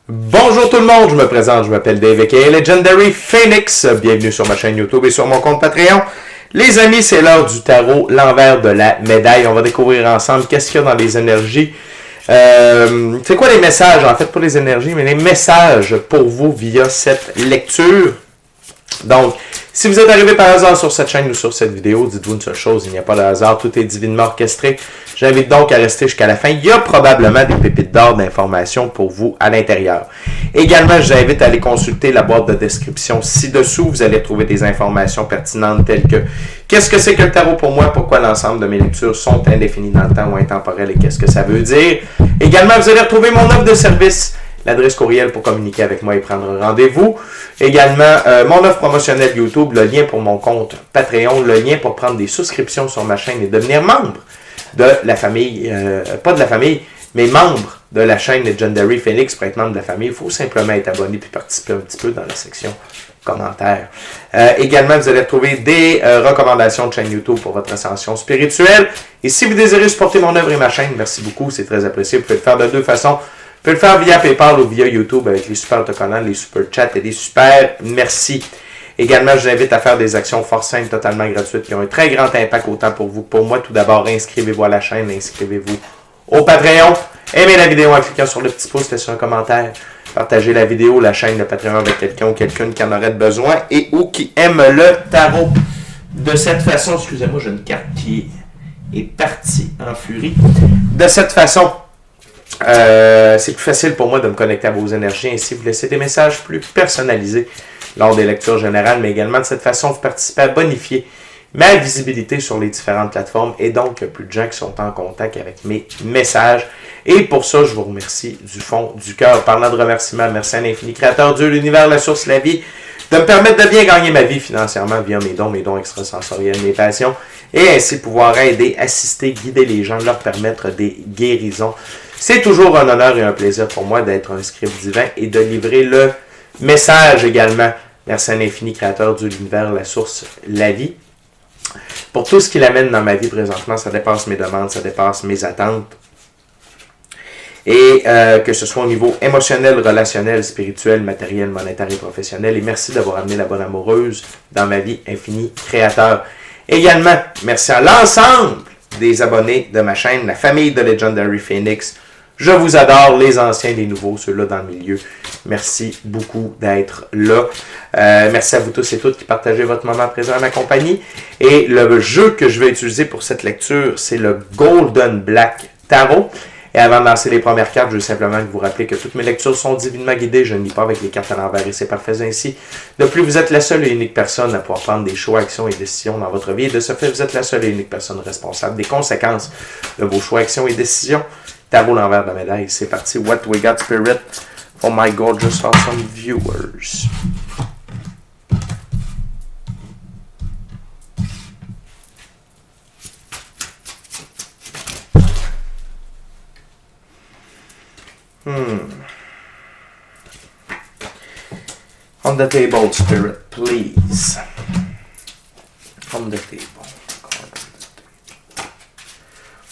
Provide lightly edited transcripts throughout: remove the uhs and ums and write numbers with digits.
Bonjour tout le monde, je me présente, je m'appelle Dave aka Legendary Phoenix. Bienvenue sur ma chaîne YouTube et sur mon compte Patreon. Les amis, c'est l'heure du tarot, l'envers de la médaille. On va découvrir ensemble qu'est-ce qu'il y a dans les énergies. C'est quoi les messages, en fait, pas les énergies, mais les messages pour vous via cette lecture. Donc, si vous êtes arrivé par hasard sur cette chaîne ou sur cette vidéo, dites-vous une seule chose, il n'y a pas de hasard, tout est divinement orchestré. J'invite donc à rester jusqu'à la fin. Il y a probablement des pépites d'or d'informations pour vous à l'intérieur. Également, je vous invite à aller consulter la boîte de description ci-dessous. Vous allez trouver des informations pertinentes telles que qu'est-ce que c'est que le tarot pour moi, pourquoi l'ensemble de mes lectures sont indéfinies dans le temps ou intemporelles et qu'est-ce que ça veut dire. Également, vous allez retrouver mon offre de service, l'adresse courriel pour communiquer avec moi et prendre rendez-vous. Également, mon offre promotionnelle YouTube, le lien pour mon compte Patreon, le lien pour prendre des souscriptions sur ma chaîne et devenir membre de la famille, pas de la famille, mais membre de la chaîne Legendary Phoenix. Pour être membre de la famille, il faut simplement être abonné puis participer un petit peu dans la section commentaires. Également, vous allez retrouver des recommandations de chaîne YouTube pour votre ascension spirituelle. Et si vous désirez supporter mon œuvre et ma chaîne, merci beaucoup, c'est très apprécié. Vous pouvez le faire de deux façons. Vous pouvez le faire via PayPal ou via YouTube avec les super autocollants, les super chats et les super merci. Également, je vous invite à faire des actions fort simples, totalement gratuites, qui ont un très grand impact autant pour vous que pour moi. Tout d'abord, inscrivez-vous à la chaîne, inscrivez-vous au Patreon. Aimez la vidéo en cliquant sur le petit pouce, laissez un commentaire. Partagez la vidéo, la chaîne, le Patreon avec quelqu'un ou quelqu'une qui en aurait besoin et ou qui aime le tarot. De cette façon, excusez-moi, j'ai une carte qui est partie en furie. De cette façon, c'est plus facile pour moi de me connecter à vos énergies. Ainsi, vous laissez des messages plus personnalisés lors des lectures générales, mais également de cette façon, vous participez à bonifier ma visibilité sur les différentes plateformes et donc plus de gens qui sont en contact avec mes messages. Et pour ça, je vous remercie du fond du cœur. Parlant de remerciements, merci à l'infini créateur, Dieu, l'univers, la source, la vie, de me permettre de bien gagner ma vie financièrement via mes dons extrasensoriels, mes passions, et ainsi pouvoir aider, assister, guider les gens, leur permettre des guérisons. C'est toujours un honneur et un plaisir pour moi d'être un script divin et de livrer le message également. Merci à l'infini créateur, Dieu, l'univers, la source, la vie. Pour tout ce qu'il amène dans ma vie présentement, ça dépasse mes demandes, ça dépasse mes attentes. Et que ce soit au niveau émotionnel, relationnel, spirituel, matériel, monétaire et professionnel. Et merci d'avoir amené la bonne amoureuse dans ma vie, infini créateur. Également, merci à l'ensemble des abonnés de ma chaîne, la famille de Legendary Phoenix. Je vous adore, les anciens, les nouveaux, ceux-là dans le milieu. Merci beaucoup d'être là. Merci à vous tous et toutes qui partagez votre moment présent à ma compagnie. Et le jeu que je vais utiliser pour cette lecture, c'est le Golden Black Tarot. Et avant de lancer les premières cartes, je veux simplement vous rappeler que toutes mes lectures sont divinement guidées. Je ne lis pas avec les cartes à l'envers et c'est parfait ainsi. De plus, vous êtes la seule et unique personne à pouvoir prendre des choix, actions et décisions dans votre vie. Et de ce fait, vous êtes la seule et unique personne responsable des conséquences de vos choix, actions et décisions. Tarot l'envers de la médaille, c'est parti. What we got, Spirit, for my gorgeous, awesome viewers. On the table, Spirit, please. On the table.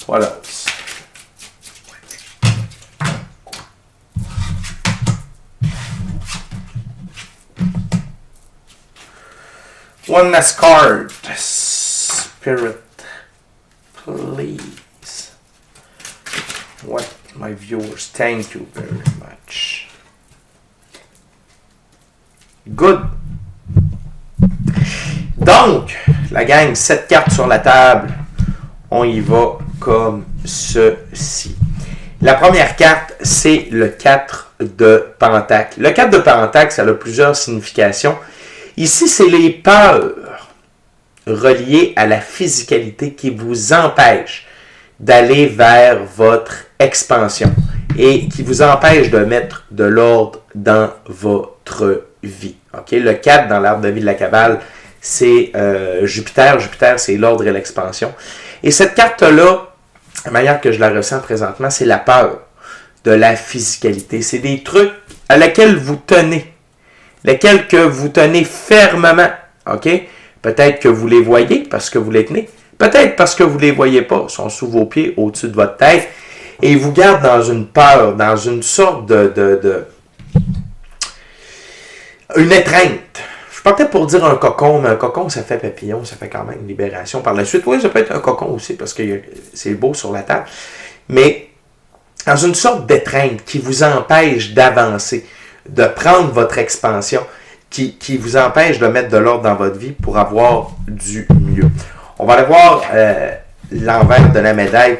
What else? One last card. Spirit, please. What, my viewers, thank you very much. Good. Donc, la gang, 7 cartes sur la table. On y va comme ceci. La première carte, c'est le 4 de Pentacle. Le 4 de Pentacle, ça a plusieurs significations. Ici, c'est les peurs reliées à la physicalité qui vous empêchent d'aller vers votre expansion et qui vous empêchent de mettre de l'ordre dans votre vie. Okay? Le 4 dans l'arbre de vie de la Kabbale, c'est Jupiter. Jupiter, c'est l'ordre et l'expansion. Et cette carte-là, la manière que je la ressens présentement, c'est la peur de la physicalité. C'est des trucs à laquelle vous tenez. Lesquels que vous tenez fermement, ok? Peut-être que vous les voyez parce que vous les tenez. Peut-être parce que vous ne les voyez pas. Ils sont sous vos pieds, au-dessus de votre tête. Et ils vous gardent dans une peur, dans une sorte de Une étreinte. Je partais pour dire un cocon, mais un cocon, ça fait papillon, ça fait quand même une libération. Par la suite, oui, ça peut être un cocon aussi, parce que c'est beau sur la table. Mais dans une sorte d'étreinte qui vous empêche d'avancer, de prendre votre expansion, qui vous empêche de mettre de l'ordre dans votre vie pour avoir du mieux. On va aller voir l'envers de la médaille,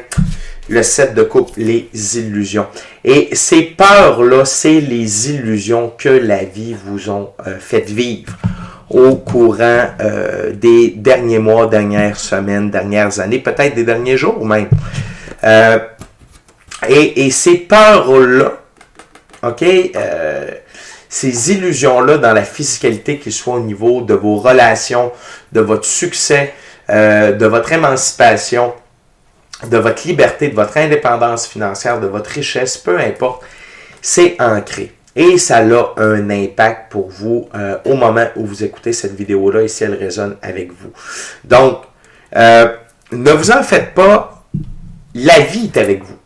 le 7 de coupe, les illusions. Et ces peurs-là, c'est les illusions que la vie vous ont fait vivre au courant des derniers mois, dernières semaines, dernières années, peut-être des derniers jours même. Et ces peurs-là, OK, ces illusions-là dans la physicalité, qu'ils soient au niveau de vos relations, de votre succès, de votre émancipation, de votre liberté, de votre indépendance financière, de votre richesse, peu importe, c'est ancré. Et ça a un impact pour vous au moment où vous écoutez cette vidéo-là et si elle résonne avec vous. Donc, ne vous en faites pas, la vie est avec vous.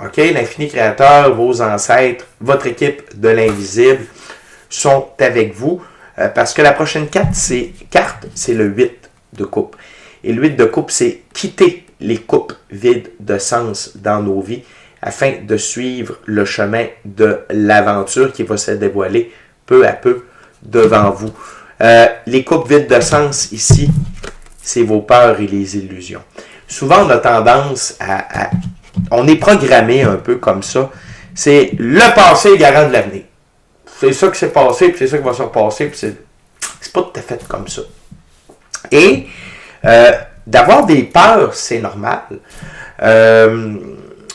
OK? L'infini créateur, vos ancêtres, votre équipe de l'invisible sont avec vous parce que la prochaine carte, c'est le 8 de coupe. Et le 8 de coupe, c'est quitter les coupes vides de sens dans nos vies afin de suivre le chemin de l'aventure qui va se dévoiler peu à peu devant vous. Les coupes vides de sens ici, c'est vos peurs et les illusions. Souvent, on a tendance on est programmé un peu comme ça. C'est le passé garant de l'avenir. C'est ça qui s'est passé, puis c'est ça qui va se repasser, puis c'est pas tout à fait comme ça. Et d'avoir des peurs, c'est normal.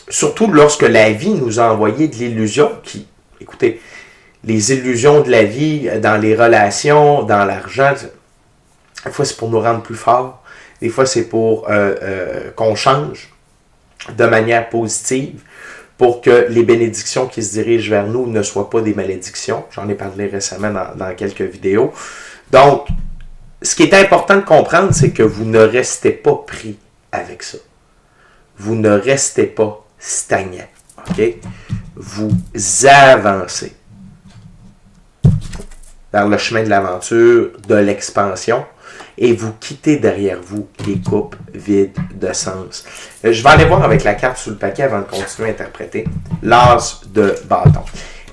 Surtout lorsque la vie nous a envoyé de l'illusion qui, écoutez, les illusions de la vie dans les relations, dans l'argent, des fois c'est pour nous rendre plus forts, des fois c'est pour qu'on change de manière positive, pour que les bénédictions qui se dirigent vers nous ne soient pas des malédictions. J'en ai parlé récemment dans quelques vidéos. Donc, ce qui est important de comprendre, c'est que vous ne restez pas pris avec ça. Vous ne restez pas stagnant. OK? Vous avancez vers le chemin de l'aventure, de l'expansion, et vous quittez derrière vous les coupes vides de sens. Je vais aller voir avec la carte sous le paquet avant de continuer à interpréter l'as de bâton.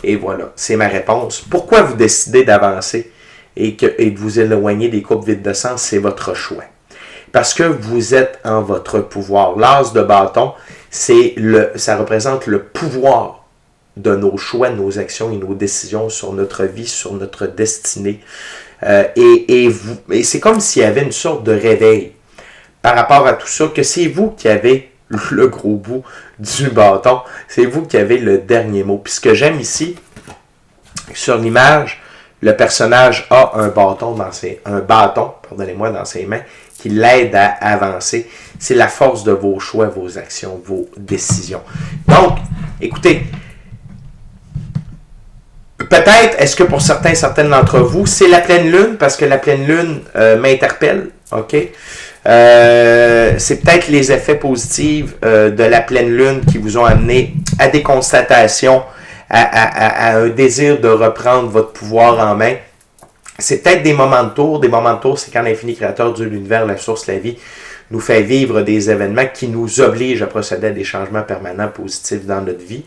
Et voilà, c'est ma réponse. Pourquoi vous décidez d'avancer et de vous éloigner des coupes vides de sens, c'est votre choix. Parce que vous êtes en votre pouvoir. L'as de bâton, ça représente le pouvoir de nos choix, de nos actions et nos décisions sur notre vie, sur notre destinée. Et c'est comme s'il y avait une sorte de réveil par rapport à tout ça, que c'est vous qui avez le gros bout du bâton, c'est vous qui avez le dernier mot. Puis ce que j'aime ici, sur l'image, le personnage a un bâton dans ses mains qui l'aide à avancer. C'est la force de vos choix, vos actions, vos décisions. Donc, écoutez, peut-être, est-ce que pour certaines d'entre vous, c'est la pleine lune, parce que la pleine lune m'interpelle, OK? C'est peut-être les effets positifs de la pleine lune qui vous ont amené à des constatations, à un désir de reprendre votre pouvoir en main. C'est peut-être des moments de tour. Des moments de tour, c'est quand l'infini créateur, Dieu, l'univers, la source, la vie, nous fait vivre des événements qui nous obligent à procéder à des changements permanents positifs dans notre vie.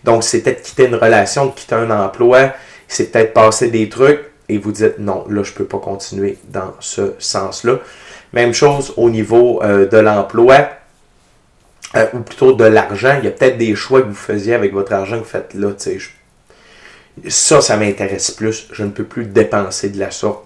Donc, c'est peut-être quitter une relation, quitter un emploi, c'est peut-être passer des trucs et vous dites non, là, je ne peux pas continuer dans ce sens-là. Même chose au niveau de l'emploi, ou plutôt de l'argent. Il y a peut-être des choix que vous faisiez avec votre argent que vous faites là, tu sais, ça m'intéresse plus, je ne peux plus dépenser de la sorte.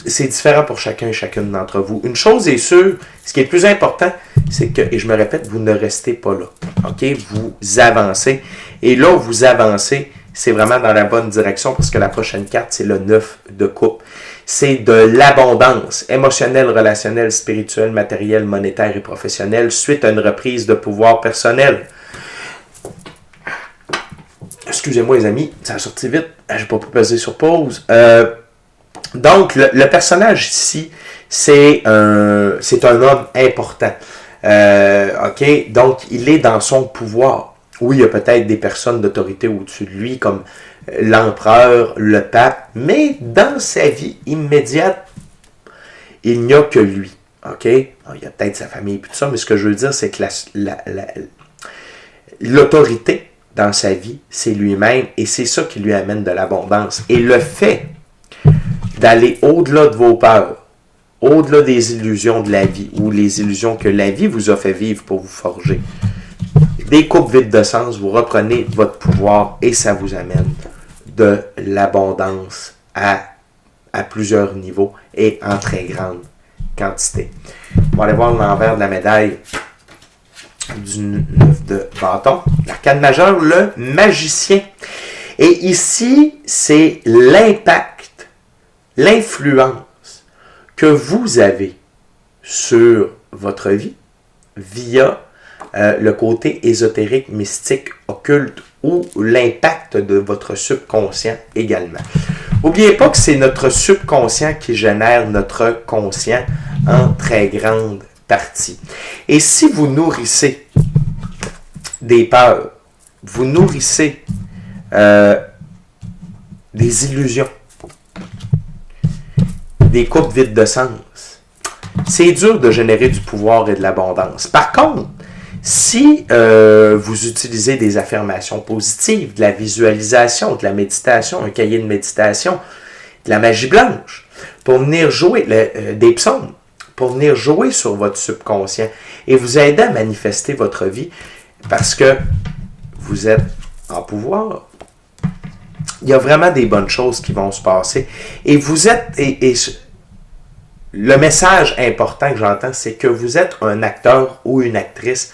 C'est différent pour chacun et chacune d'entre vous. Une chose est sûre, ce qui est le plus important, c'est que, et je me répète, vous ne restez pas là. OK? Vous avancez. Et là où vous avancez, c'est vraiment dans la bonne direction parce que la prochaine carte, c'est le 9 de coupe. C'est de l'abondance émotionnelle, relationnelle, spirituelle, matérielle, monétaire et professionnelle suite à une reprise de pouvoir personnel. Excusez-moi les amis, ça a sorti vite. Je n'ai pas pu peser sur pause. Donc, le personnage ici, c'est un homme important. OK? Donc, il est dans son pouvoir. Oui, il y a peut-être des personnes d'autorité au-dessus de lui, comme l'empereur, le pape, mais dans sa vie immédiate, il n'y a que lui. OK? Alors, il y a peut-être sa famille et tout ça, mais ce que je veux dire, c'est que l'autorité dans sa vie, c'est lui-même, et c'est ça qui lui amène de l'abondance. Et le fait d'aller au-delà de vos peurs, au-delà des illusions de la vie, ou les illusions que la vie vous a fait vivre pour vous forger, des coupes vides de sens, vous reprenez votre pouvoir et ça vous amène de l'abondance à plusieurs niveaux et en très grande quantité. On va aller voir l'envers de la médaille du 9 de bâton. L'arcane majeur, le magicien. Et ici, c'est l'impact, l'influence que vous avez sur votre vie via le côté ésotérique, mystique, occulte ou l'impact de votre subconscient également. N'oubliez pas que c'est notre subconscient qui génère notre conscient en très grande partie. Et si vous nourrissez des peurs, vous nourrissez des illusions, des coupes vides de sens, c'est dur de générer du pouvoir et de l'abondance. Par contre, si vous utilisez des affirmations positives, de la visualisation, de la méditation, un cahier de méditation, de la magie blanche, pour venir jouer, des psaumes, pour venir jouer sur votre subconscient et vous aider à manifester votre vie parce que vous êtes en pouvoir. Il y a vraiment des bonnes choses qui vont se passer et vous êtes... le message important que j'entends, c'est que vous êtes un acteur ou une actrice,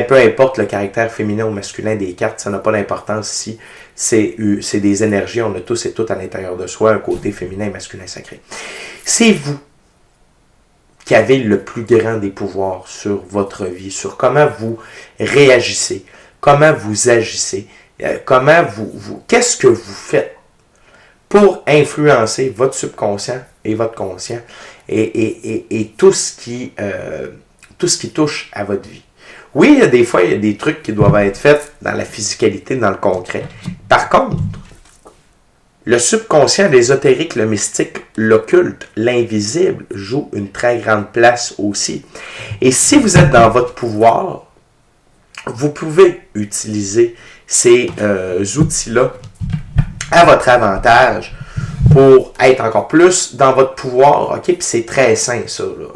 peu importe le caractère féminin ou masculin des cartes, ça n'a pas d'importance ici. C'est des énergies, on a tous et toutes à l'intérieur de soi un côté féminin et masculin sacré. C'est vous qui avez le plus grand des pouvoirs sur votre vie, sur comment vous réagissez, comment vous agissez, qu'est-ce que vous faites pour influencer votre subconscient et votre conscient et tout ce qui touche à votre vie. Oui, des fois, il y a des trucs qui doivent être faits dans la physicalité, dans le concret. Par contre, le subconscient, l'ésotérique, le mystique, l'occulte, l'invisible joue une très grande place aussi. Et si vous êtes dans votre pouvoir, vous pouvez utiliser ces outils-là à votre avantage pour être encore plus dans votre pouvoir. OK? Puis c'est très sain, ça. Là.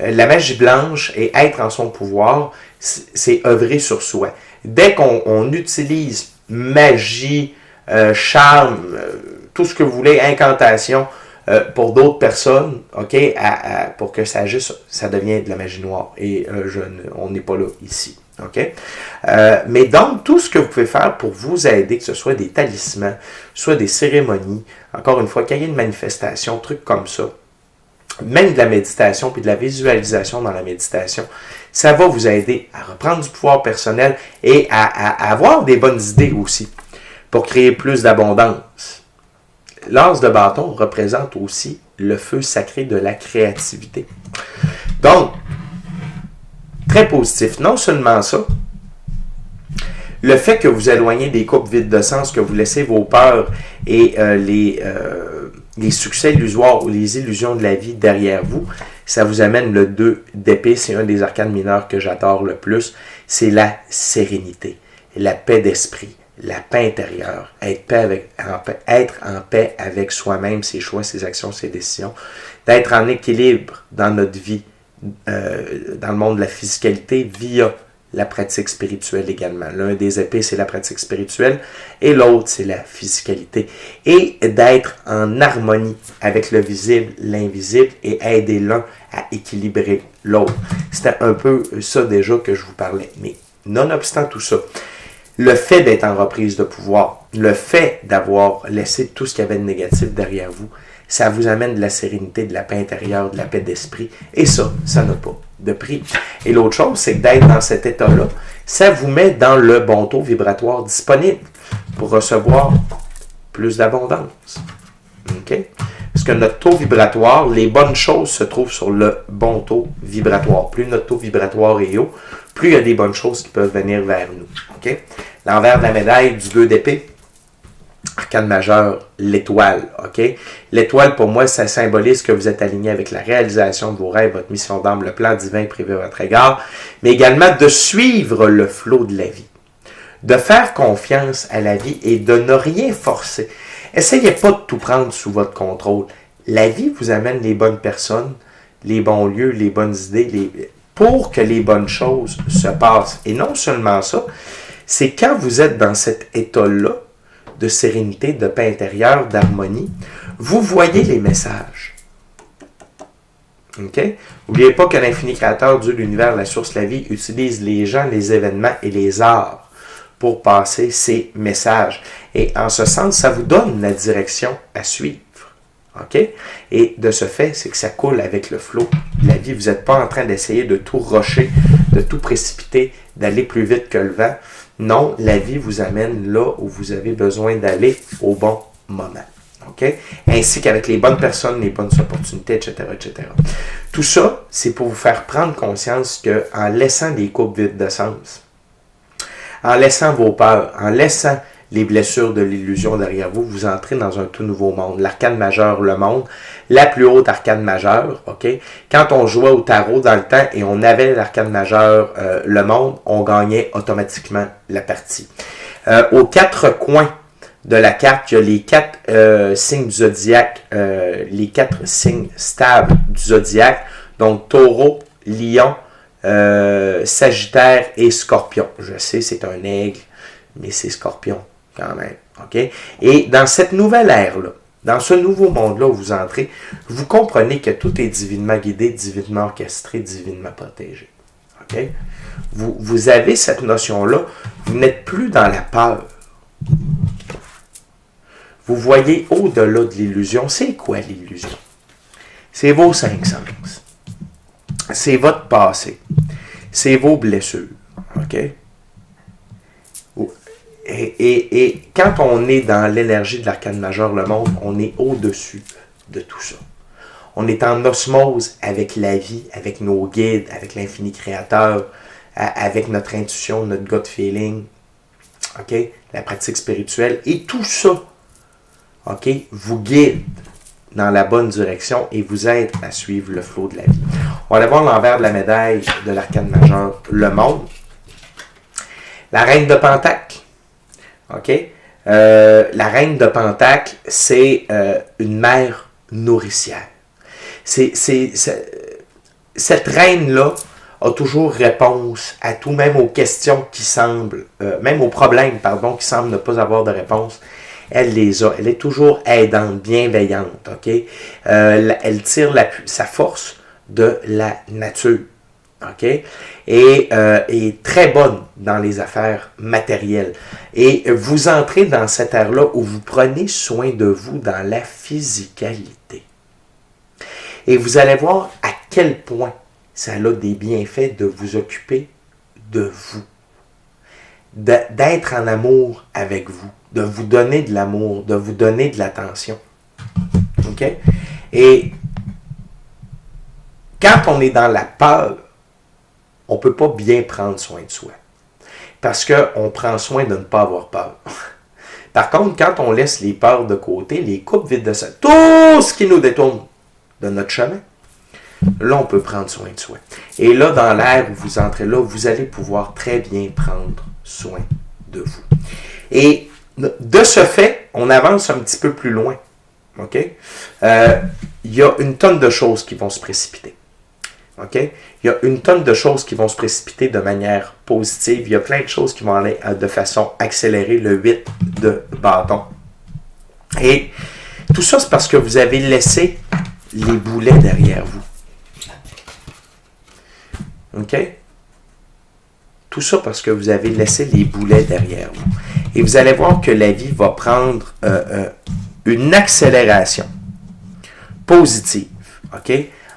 La magie blanche et être en son pouvoir, c'est œuvrer sur soi. Dès qu'on utilise magie, charme, tout ce que vous voulez, incantation, pour d'autres personnes, OK, pour que ça agisse, ça devient de la magie noire. Et on n'est pas là ici. OK? Mais donc, tout ce que vous pouvez faire pour vous aider, que ce soit des talismans, soit des cérémonies, encore une fois, cahier de manifestation, trucs comme ça, même de la méditation, puis de la visualisation dans la méditation, ça va vous aider à reprendre du pouvoir personnel et à avoir des bonnes idées aussi, pour créer plus d'abondance. L'as de bâton représente aussi le feu sacré de la créativité. Donc, très positif. Non seulement ça, le fait que vous éloignez des coupes vides de sens, que vous laissez vos peurs et les succès illusoires ou les illusions de la vie derrière vous, ça vous amène le 2 d'épée. C'est un des arcanes mineurs que j'adore le plus. C'est la sérénité, la paix d'esprit, la paix intérieure, être en paix avec soi-même, ses choix, ses actions, ses décisions, d'être en équilibre dans notre vie, dans le monde de la physicalité via la pratique spirituelle également. L'un des épées, c'est la pratique spirituelle et l'autre, c'est la physicalité. Et d'être en harmonie avec le visible, l'invisible et aider l'un à équilibrer l'autre. C'était un peu ça déjà que je vous parlais. Mais nonobstant tout ça, le fait d'être en reprise de pouvoir, le fait d'avoir laissé tout ce qu'il y avait de négatif derrière vous, ça vous amène de la sérénité, de la paix intérieure, de la paix d'esprit. Et ça n'a pas de prix. Et l'autre chose, c'est que d'être dans cet état-là, ça vous met dans le bon taux vibratoire disponible pour recevoir plus d'abondance. OK? Est-ce Parce que notre taux vibratoire, les bonnes choses se trouvent sur le bon taux vibratoire. Plus notre taux vibratoire est haut, plus il y a des bonnes choses qui peuvent venir vers nous. Okay? L'envers de la médaille du 2 d'épée, arcane majeur, l'étoile. Okay? L'étoile, pour moi, ça symbolise que vous êtes aligné avec la réalisation de vos rêves, votre mission d'âme, le plan divin prévu à votre égard, mais également de suivre le flot de la vie. De faire confiance à la vie et de ne rien forcer. Essayez pas de tout prendre sous votre contrôle. La vie vous amène les bonnes personnes, les bons lieux, les bonnes idées, pour que les bonnes choses se passent. Et non seulement ça, c'est quand vous êtes dans cet état-là de sérénité, de paix intérieure, d'harmonie, vous voyez les messages. Okay? N'oubliez pas que l'infini créateur, Dieu, l'univers, la source, la vie, utilise les gens, les événements et les arts pour passer ces messages. Et en ce sens, ça vous donne la direction à suivre. Okay? Et de ce fait, c'est que ça coule avec le flot de la vie. Vous n'êtes pas en train d'essayer de tout rusher, de tout précipiter, d'aller plus vite que le vent. Non, la vie vous amène là où vous avez besoin d'aller au bon moment. Okay? Ainsi qu'avec les bonnes personnes, les bonnes opportunités, etc., etc. Tout ça, c'est pour vous faire prendre conscience qu'en laissant des coupes vides de sens, en laissant vos peurs, en laissant les blessures de l'illusion derrière vous, vous entrez dans un tout nouveau monde. L'arcane majeur, le monde, la plus haute arcane majeure, ok? Quand on jouait au tarot dans le temps et on avait l'arcane majeur, le monde, on gagnait automatiquement la partie. Aux quatre coins de la carte, il y a les quatre signes du zodiaque, les quatre signes stables du zodiaque, donc Taureau, Lion, Sagittaire et Scorpion. Je sais, c'est un aigle, mais c'est Scorpion quand même. Okay? Et dans cette nouvelle ère-là, dans ce nouveau monde-là où vous entrez, vous comprenez que tout est divinement guidé, divinement orchestré, divinement protégé. Okay? Vous avez cette notion-là, vous n'êtes plus dans la peur. Vous voyez au-delà de l'illusion. C'est quoi l'illusion? C'est vos cinq sens. C'est votre passé. C'est vos blessures. OK? Et quand on est dans l'énergie de l'arcane majeur, le monde, on est au-dessus de tout ça. On est en osmose avec la vie, avec nos guides, avec l'infini créateur, avec notre intuition, notre gut feeling, OK? La pratique spirituelle. Et tout ça, OK, vous guide dans la bonne direction et vous aide à suivre le flot de la vie. On va aller voir l'envers de la médaille de l'arcane majeur, le monde. La reine de Pentacle. OK? La reine de Pentacle, c'est une mère nourricière. Cette reine-là a toujours réponse à tout, même aux questions qui semblent, même aux problèmes, pardon, qui semblent ne pas avoir de réponse. Elle les a. Elle est toujours aidante, bienveillante. OK? Elle tire sa force de la nature. OK? Et est très bonne dans les affaires matérielles. Et vous entrez dans cette ère-là où vous prenez soin de vous dans la physicalité. Et vous allez voir à quel point ça a des bienfaits de vous occuper de vous. D'être en amour avec vous. De vous donner de l'amour, de vous donner de l'attention. OK? Et quand on est dans la peur, on ne peut pas bien prendre soin de soi. Parce qu'on prend soin de ne pas avoir peur. Par contre, quand on laisse les peurs de côté, les coupes vides de ça, tout ce qui nous détourne de notre chemin, là, on peut prendre soin de soi. Et là, dans l'ère où vous entrez là, vous allez pouvoir très bien prendre soin de vous. Et de ce fait, on avance un petit peu plus loin. OK? Il y a une tonne de choses qui vont se précipiter. OK? Il y a une tonne de choses qui vont se précipiter de manière positive. Il y a plein de choses qui vont aller de façon accélérée, le 8 de bâton. Et tout ça, c'est parce que vous avez laissé les boulets derrière vous. OK? Tout ça parce que vous avez laissé les boulets derrière vous. Et vous allez voir que la vie va prendre une accélération positive, OK,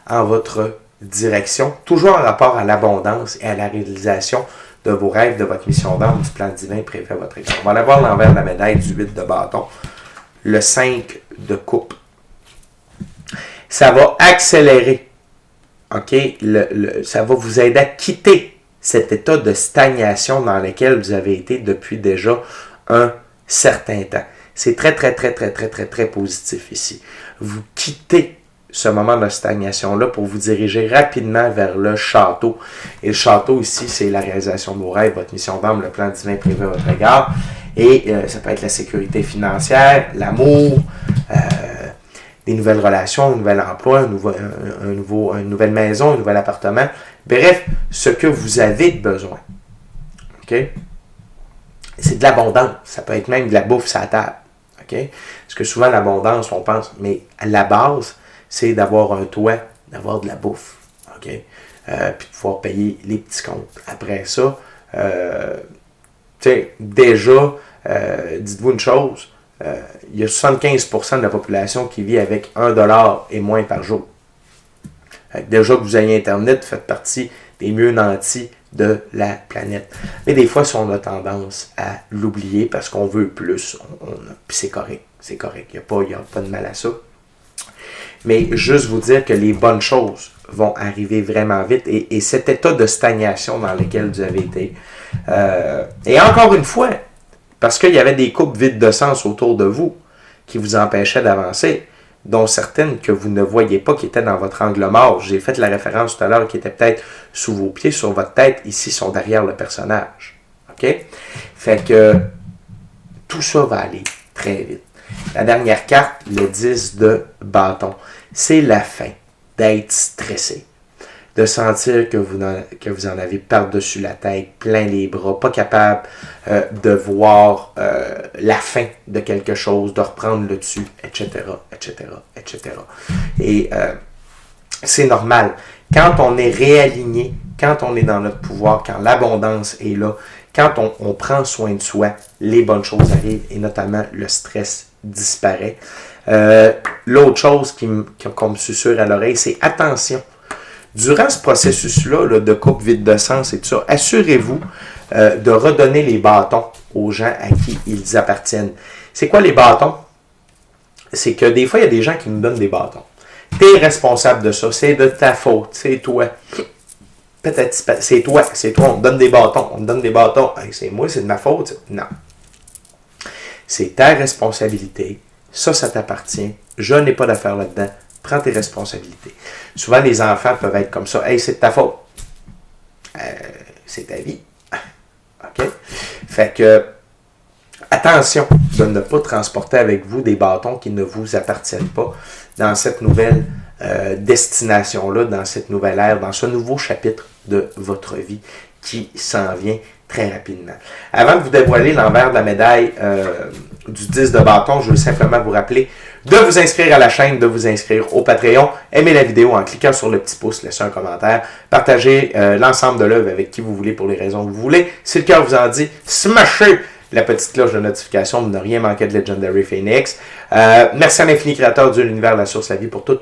en votre direction, toujours en rapport à l'abondance et à la réalisation de vos rêves, de votre mission d'âme, du plan divin prévu à votre égard. On va aller voir l'envers de la médaille du 8 de bâton, le 5 de coupe Ça va accélérer. OK? Ça va vous aider à quitter cet état de stagnation dans lequel vous avez été depuis déjà un certain temps. C'est très, très, très, très, très, très, très positif ici. Vous quittez ce moment de stagnation-là pour vous diriger rapidement vers le château. Et le château ici, c'est la réalisation de vos rêves, votre mission d'âme, le plan divin prévu à votre égard. Et ça peut être la sécurité financière, l'amour, des nouvelles relations, un nouvel emploi, une nouvelle maison, un nouvel appartement. Bref, ce que vous avez besoin. OK? C'est de l'abondance. Ça peut être même de la bouffe sur la table. OK? Parce que souvent, l'abondance, on pense, mais à la base, c'est d'avoir un toit, d'avoir de la bouffe. OK? Puis de pouvoir payer les petits comptes. Après ça, déjà, dites-vous une chose, il y a 75% de la population qui vit avec 1$ et moins par jour. Déjà que vous ayez Internet, vous faites partie des mieux nantis de la planète. Mais des fois, on a tendance à l'oublier parce qu'on veut plus. Puis c'est correct. C'est correct. Il n'y a pas de mal à ça. Mais juste vous dire que les bonnes choses vont arriver vraiment vite. Et cet état de stagnation dans lequel vous avez été. Et encore une fois, parce qu'il y avait des coupes vides de sens autour de vous qui vous empêchaient d'avancer, dont certaines que vous ne voyez pas qui étaient dans votre angle mort. J'ai fait la référence tout à l'heure qui était peut-être sous vos pieds, sur votre tête. Ici, sont derrière le personnage. OK? Fait que tout ça va aller très vite. La dernière carte, le 10 de bâton. C'est la fin d'être stressé. De sentir que vous en avez par-dessus la tête, plein les bras, pas capable de voir la fin de quelque chose, de reprendre le dessus, etc., etc., etc. Et c'est normal. Quand on est réaligné, quand on est dans notre pouvoir, quand l'abondance est là, quand on prend soin de soi, les bonnes choses arrivent et notamment le stress disparaît. L'autre chose qu'on me susurre à l'oreille, c'est attention. Durant ce processus-là de coupe vide de sens et tout ça, assurez-vous de redonner les bâtons aux gens à qui ils appartiennent. C'est quoi les bâtons? C'est que des fois, il y a des gens qui nous donnent des bâtons. Tu es responsable de ça, c'est de ta faute, c'est toi. Peut-être c'est toi, on te donne des bâtons, Hey, c'est moi, c'est de ma faute. Non. C'est ta responsabilité, ça t'appartient, je n'ai pas d'affaire là-dedans. Prends tes responsabilités. Souvent, les enfants peuvent être comme ça. « Hey, c'est de ta faute. » C'est ta vie. OK? Fait que, attention de ne pas transporter avec vous des bâtons qui ne vous appartiennent pas dans cette nouvelle destination-là, dans cette nouvelle ère, dans ce nouveau chapitre de votre vie qui s'en vient très rapidement. Avant de vous dévoiler l'envers de la médaille du 10 de bâton, je veux simplement vous rappeler de vous inscrire à la chaîne, de vous inscrire au Patreon, aimez la vidéo en cliquant sur le petit pouce, laissez un commentaire, partagez l'ensemble de l'œuvre avec qui vous voulez pour les raisons que vous voulez. Si le cœur vous en dit, smashez la petite cloche de notification pour ne rien manquer de Legendary Phoenix. Merci à l'infini créateur, Dieu, l'univers, la source, la vie, pour tout.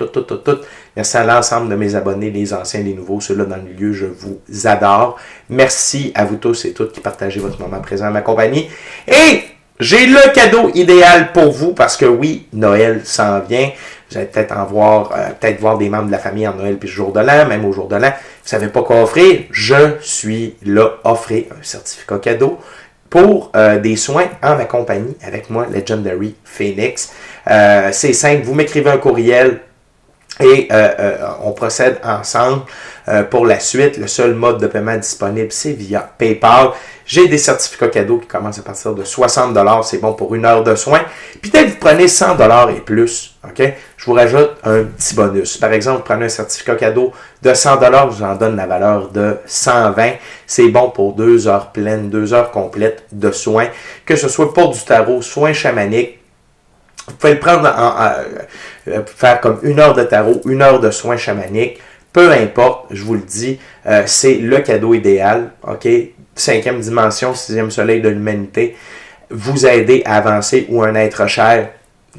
Merci à l'ensemble de mes abonnés, les anciens, les nouveaux, ceux-là dans le milieu, je vous adore. Merci à vous tous et toutes qui partagez votre moment présent à ma compagnie. Et j'ai le cadeau idéal pour vous, parce que oui, Noël s'en vient. Vous allez peut-être voir des membres de la famille en Noël puis le jour de l'an, même au jour de l'an. Vous ne savez pas quoi offrir? Je suis là, offrir un certificat cadeau pour des soins en ma compagnie avec moi, Legendary Phoenix. C'est simple, vous m'écrivez un courriel et on procède ensemble. Pour la suite, le seul mode de paiement disponible, c'est via PayPal. J'ai des certificats cadeaux qui commencent à partir de 60$. C'est bon pour 1 heure de soins. Puis peut-être vous prenez 100$ et plus. OK? Je vous rajoute un petit bonus. Par exemple, vous prenez un certificat cadeau de 100$, je vous en donne la valeur de 120$. C'est bon pour 2 heures pleines, 2 heures complètes de soins. Que ce soit pour du tarot, soins chamaniques. Vous pouvez le prendre faire comme 1 heure de tarot, 1 heure de soins chamaniques. Peu importe, je vous le dis, c'est le cadeau idéal. OK? 5e dimension, 6e soleil de l'humanité. Vous aider à avancer ou un être cher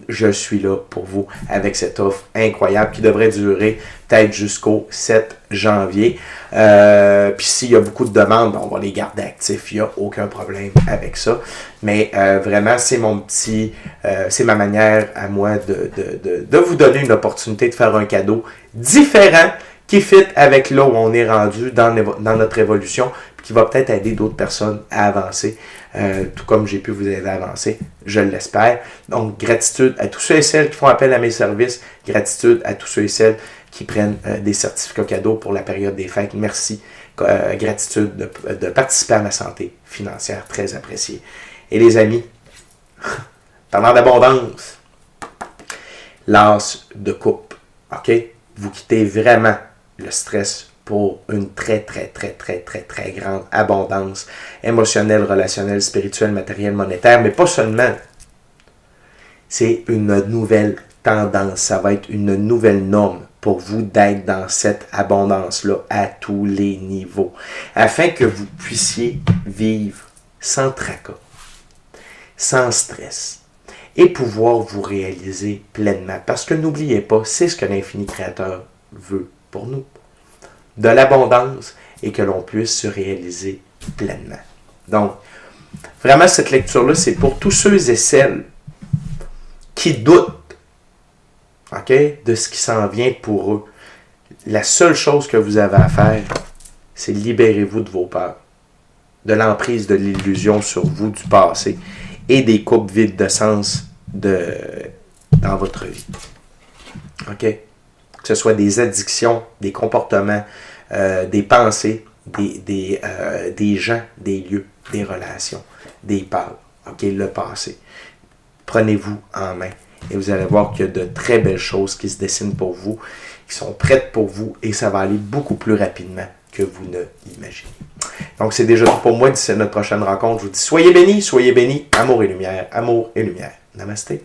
je suis là pour vous avec cette offre incroyable qui devrait durer peut-être jusqu'au 7 janvier. Puis s'il y a beaucoup de demandes, on va les garder actifs. Il n'y a aucun problème avec ça. Mais vraiment, c'est c'est ma manière à moi de vous donner une opportunité de faire un cadeau différent qui fit avec là où on est rendu dans notre évolution, puis qui va peut-être aider d'autres personnes à avancer, tout comme j'ai pu vous aider à avancer, je l'espère. Donc, gratitude à tous ceux et celles qui font appel à mes services, gratitude à tous ceux et celles qui prennent des certificats cadeaux pour la période des fêtes. Merci, gratitude de participer à ma santé financière, très appréciée. Et les amis, parlant d'abondance, l'as de coupe, ok? Vous quittez vraiment le stress pour une très grande abondance émotionnelle, relationnelle, spirituelle, matérielle, monétaire, mais pas seulement. C'est une nouvelle tendance, ça va être une nouvelle norme pour vous d'être dans cette abondance-là à tous les niveaux, afin que vous puissiez vivre sans tracas, sans stress, et pouvoir vous réaliser pleinement. Parce que n'oubliez pas, c'est ce que l'infini créateur veut pour nous. De l'abondance et que l'on puisse se réaliser pleinement. Donc, vraiment, cette lecture-là, c'est pour tous ceux et celles qui doutent, ok, de ce qui s'en vient pour eux. La seule chose que vous avez à faire, c'est libérez-vous de vos peurs, de l'emprise de l'illusion sur vous du passé et des coupes vides de sens dans votre vie. OK? Que ce soit des addictions, des comportements, des pensées, des gens, des lieux, des relations, des peurs. OK? Le passé. Prenez-vous en main et vous allez voir qu'il y a de très belles choses qui se dessinent pour vous, qui sont prêtes pour vous et ça va aller beaucoup plus rapidement que vous ne l'imaginez. Donc, c'est déjà tout pour moi. D'ici notre prochaine rencontre, je vous dis soyez bénis, amour et lumière, amour et lumière. Namasté.